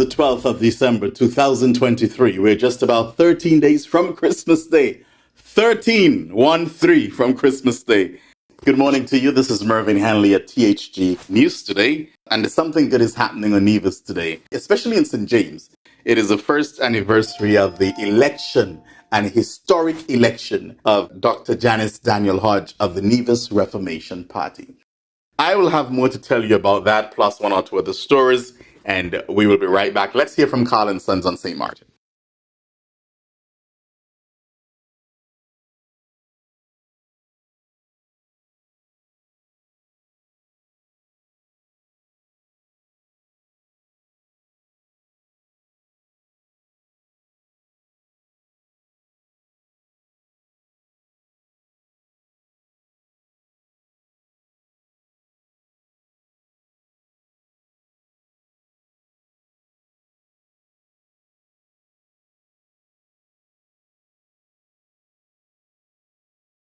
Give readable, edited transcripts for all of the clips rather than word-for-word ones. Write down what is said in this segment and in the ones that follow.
the 12th of December, 2023. We're just about 13 days from Christmas Day. 13 from Christmas Day. Good morning to you. This is Mervyn Hanley at THG News Today. And something good is happening on Nevis today, especially in St. James. It is the first anniversary of the election, an historic election of Dr. Janice Daniel-Hodge of the Nevis Reformation Party. I will have more to tell you about that, plus one or two other stories, and we will be right back. Let's hear from Carl and Sons on St. Martin.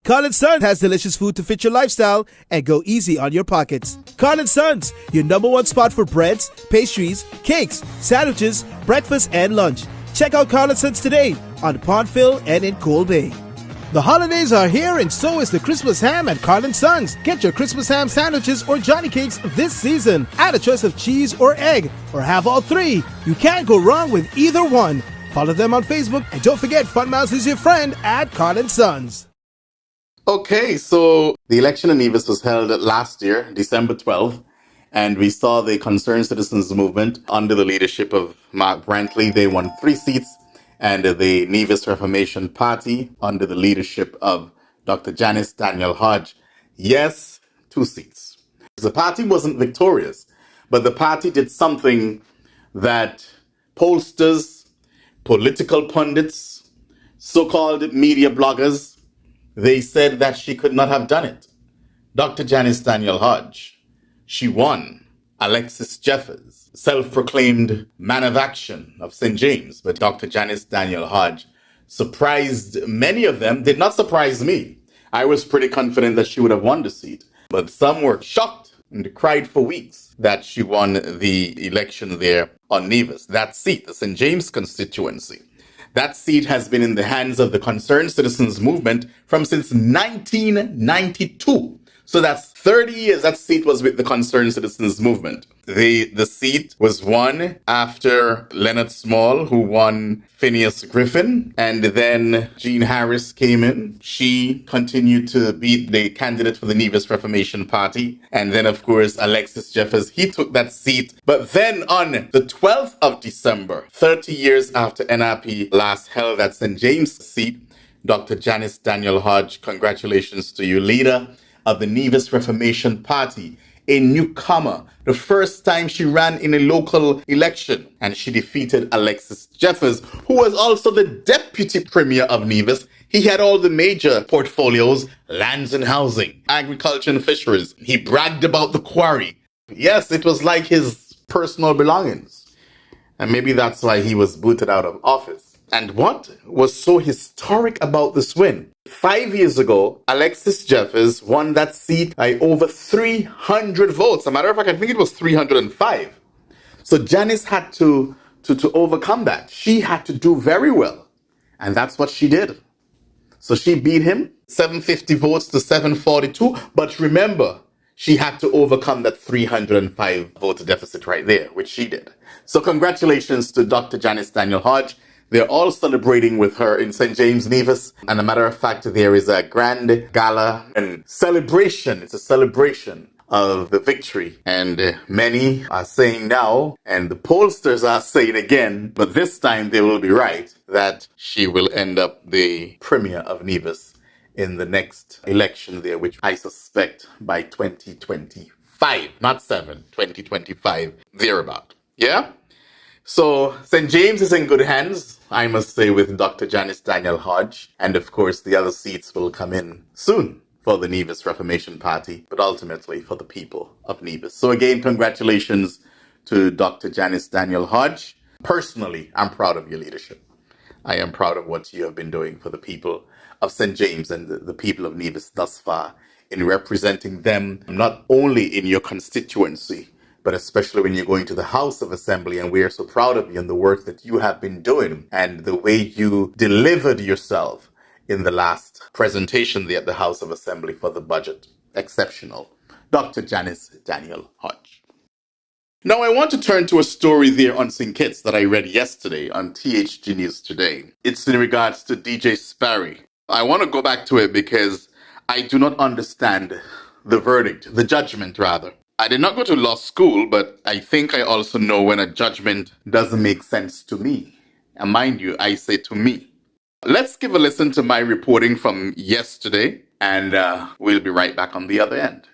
Carl & Sons has delicious food to fit your lifestyle and go easy on your pockets. Carl & Sons, your number one spot for breads, pastries, cakes, sandwiches, breakfast, and lunch. Check out Carl & Sons today on Pondville and in Coal Bay. The holidays are here and so is the Christmas ham at Carl & Sons. Get your Christmas ham sandwiches or Johnny cakes this season. Add a choice of cheese or egg or have all three. You can't go wrong with either one. Follow them on Facebook and don't forget Fun Mouse is your friend at Carl & Sons. Okay, so the election in Nevis was held last year, December 12th, and we saw the Concerned Citizens Movement under the leadership of Mark Brantley. They won 3 seats, and the Nevis Reformation Party under the leadership of Dr. Janice Daniel-Hodge, yes, 2 seats. The party wasn't victorious, but the party did something that pollsters, political pundits, so-called media bloggers, they said that she could not have done it. Dr. Janice Daniel-Hodge, she won. Alexis Jeffers, self-proclaimed man of action of St. James, but Dr. Janice Daniel-Hodge surprised many of them, did not surprise me. I was pretty confident that she would have won the seat, but some were shocked and cried for weeks that she won the election there on Nevis, that seat, the St. James constituency. That seat has been in the hands of the Concerned Citizens Movement from since 1992. So that's 30 years that seat was with the Concerned Citizens Movement. The seat was won after Leonard Small, who won Phineas Griffin, and then Jean Harris came in. She continued to be the candidate for the Nevis Reformation Party. And then, of course, Alexis Jeffers, he took that seat. But then on the 12th of December, 30 years after NRP last held that St. James seat, Dr. Janice Daniel-Hodge, congratulations to you, leader of the Nevis Reformation Party, a newcomer, the first time she ran in a local election, and she defeated Alexis Jeffers, who was also the deputy premier of Nevis. He had all the major portfolios, lands and housing, agriculture and fisheries. He bragged about the quarry. Yes, it was like his personal belongings. And maybe that's why he was booted out of office. And what was so historic about this win? 5 years ago, Alexis Jeffers won that seat by over 300 votes. As a matter of fact, I think it was 305. So Janice had to overcome that. She had to do very well. And that's what she did. So she beat him, 750 votes to 742. But remember, she had to overcome that 305 vote deficit right there, which she did. So congratulations to Dr. Janice Daniel-Hodge. They're all celebrating with her in St. James, Nevis. And a matter of fact, there is a grand gala and celebration. It's a celebration of the victory. And many are saying now, and the pollsters are saying again, but this time they will be right, that she will end up the premier of Nevis in the next election there, which I suspect by 2025, not 2025, thereabout. Yeah? So St. James is in good hands, I must say, with Dr. Janice Daniel-Hodge. And of course, the other seats will come in soon for the Nevis Reformation Party, but ultimately for the people of Nevis. So again, congratulations to Dr. Janice Daniel-Hodge. Personally, I'm proud of your leadership. I am proud of what you have been doing for the people of St. James and the people of Nevis thus far in representing them not only in your constituency, but especially when you're going to the House of Assembly, and we are so proud of you and the work that you have been doing and the way you delivered yourself in the last presentation there at the House of Assembly for the budget. Exceptional. Dr. Janice Daniel-Hodge. Now I want to turn to a story there on St. Kitts that I read yesterday on THG News Today. It's in regards to DJ Sparry. I want to go back to it because I do not understand the verdict, the judgment rather. I did not go to law school, but I think I also know when a judgment doesn't make sense to me. And mind you, I say to me. Let's give a listen to my reporting from yesterday, and we'll be right back on the other end.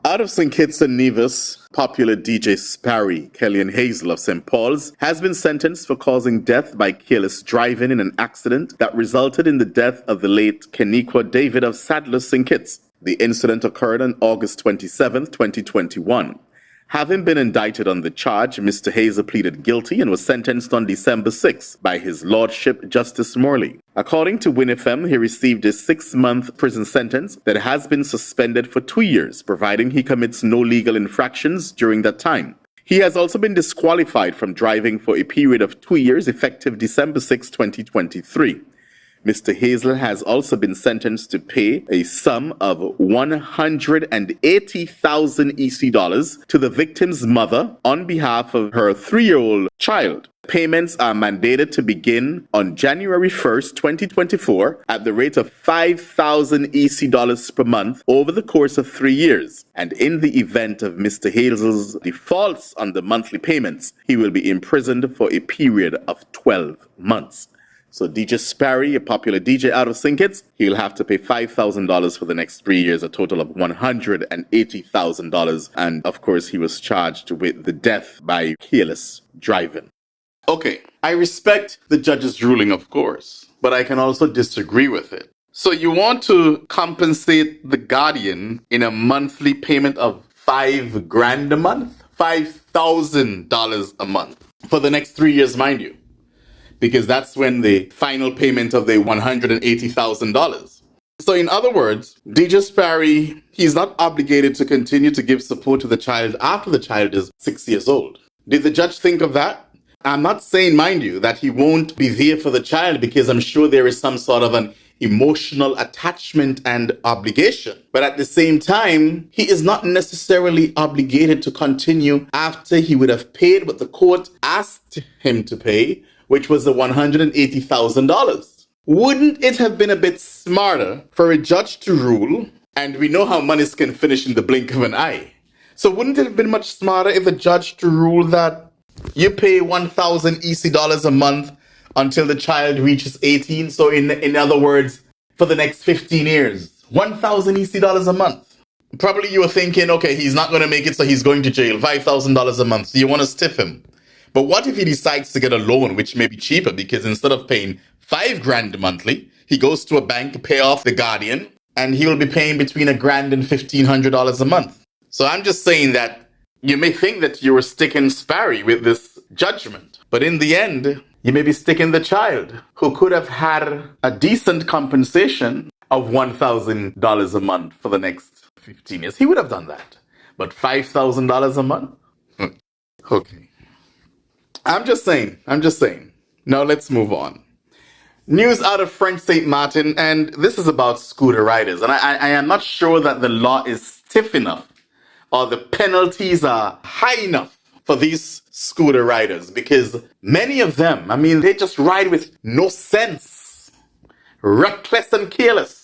Out of St. Kitts and Nevis, popular DJ Sparry, Kellyanne Hazel of St. Paul's, has been sentenced for causing death by careless driving in an accident that resulted in the death of the late Keniqua David of Sadler's, St. Kitts. The incident occurred on August 27, 2021. Having been indicted on the charge, Mr. Hazel pleaded guilty and was sentenced on December 6 by His Lordship Justice Morley. According to WinFM, he received a 6-month prison sentence that has been suspended for 2 years, providing he commits no legal infractions during that time. He has also been disqualified from driving for a period of 2 years effective December 6, 2023. Mr. Hazel has also been sentenced to pay a sum of 180,000 EC dollars to the victim's mother on behalf of her 3-year-old child. Payments are mandated to begin on January 1st, 2024 at the rate of 5,000 EC dollars per month over the course of 3 years. And in the event of Mr. Hazel's defaults on the monthly payments, he will be imprisoned for a period of 12 months. So DJ Sparry, a popular DJ out of St. Kitts, he'll have to pay $5,000 for the next 3 years, a total of $180,000. And of course, he was charged with the death by careless driving. Okay, I respect the judge's ruling, of course, but I can also disagree with it. So you want to compensate the guardian in a monthly payment of $5,000 a month? $5,000 a month for the next 3 years, mind you. Because that's when the final payment of the $180,000. So in other words, DJ Sparry, he's not obligated to continue to give support to the child after the child is 6 years old. Did the judge think of that? I'm not saying, mind you, that he won't be there for the child because I'm sure there is some sort of an emotional attachment and obligation. But at the same time, he is not necessarily obligated to continue after he would have paid what the court asked him to pay, which was the $180,000. Wouldn't it have been a bit smarter for a judge to rule, and we know how monies can finish in the blink of an eye, so wouldn't it have been much smarter if a judge to rule that you pay 1,000 EC dollars a month until the child reaches 18, so in other words, for the next 15 years, 1,000 EC dollars a month. Probably you were thinking, okay, he's not going to make it, so he's going to jail, $5,000 a month, so you want to stiff him. But what if he decides to get a loan, which may be cheaper, because instead of paying $5,000 monthly, he goes to a bank to pay off the guardian, and he will be paying between $1,000 and $1,500 a month. So I'm just saying that you may think that you were sticking Sparry with this judgment, but in the end, you may be sticking the child, who could have had a decent compensation of $1,000 a month for the next 15 years. He would have done that. But $5,000 a month? Okay. I'm just saying. Now let's move on. News out of French St. Martin, and this is about scooter riders. And I am not sure that the law is stiff enough or the penalties are high enough for these scooter riders, because many of them, they just ride with no sense, reckless and careless.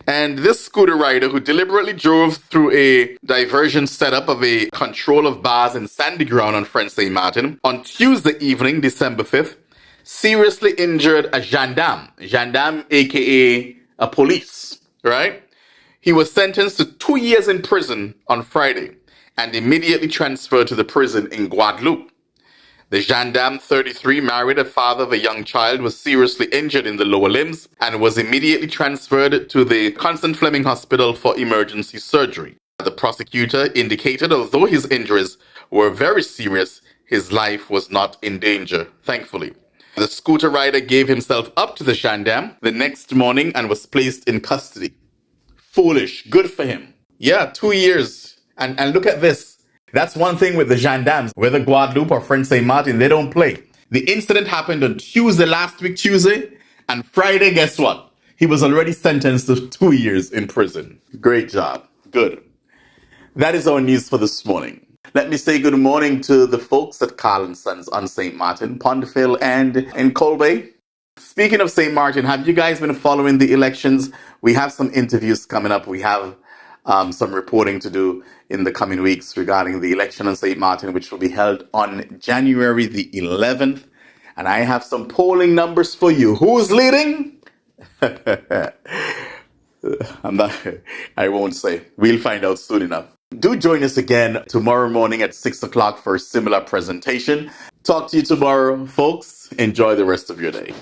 And this scooter rider who deliberately drove through a diversion setup of a control of bars in Sandy Ground on French St. Martin on Tuesday evening, December 5th, seriously injured a gendarme aka a police, right? He was sentenced to 2 years in prison on Friday and immediately transferred to the prison in Guadeloupe. The gendarme, 33, married a father of a young child, was seriously injured in the lower limbs and was immediately transferred to the Constant Fleming Hospital for emergency surgery. The prosecutor indicated although his injuries were very serious, his life was not in danger, thankfully. The scooter rider gave himself up to the gendarme the next morning and was placed in custody. Foolish. Good for him. Yeah, 2 years. And look at this. That's one thing with the gendarmes, whether Guadeloupe or French St. Martin, they don't play. The incident happened on Tuesday, last week, Tuesday, and Friday, guess what? He was already sentenced to 2 years in prison. Great job. Good. That is our news for this morning. Let me say good morning to the folks at Carl & Sons on St. Martin, Pondville, and in Colbay. Speaking of St. Martin, have you guys been following the elections? We have some interviews coming up. We have some reporting to do in the coming weeks regarding the election on St. Martin, which will be held on January the 11th. And I have some polling numbers for you. Who's leading? I won't say. We'll find out soon enough. Do join us again tomorrow morning at 6 o'clock for a similar presentation. Talk to you tomorrow, folks. Enjoy the rest of your day.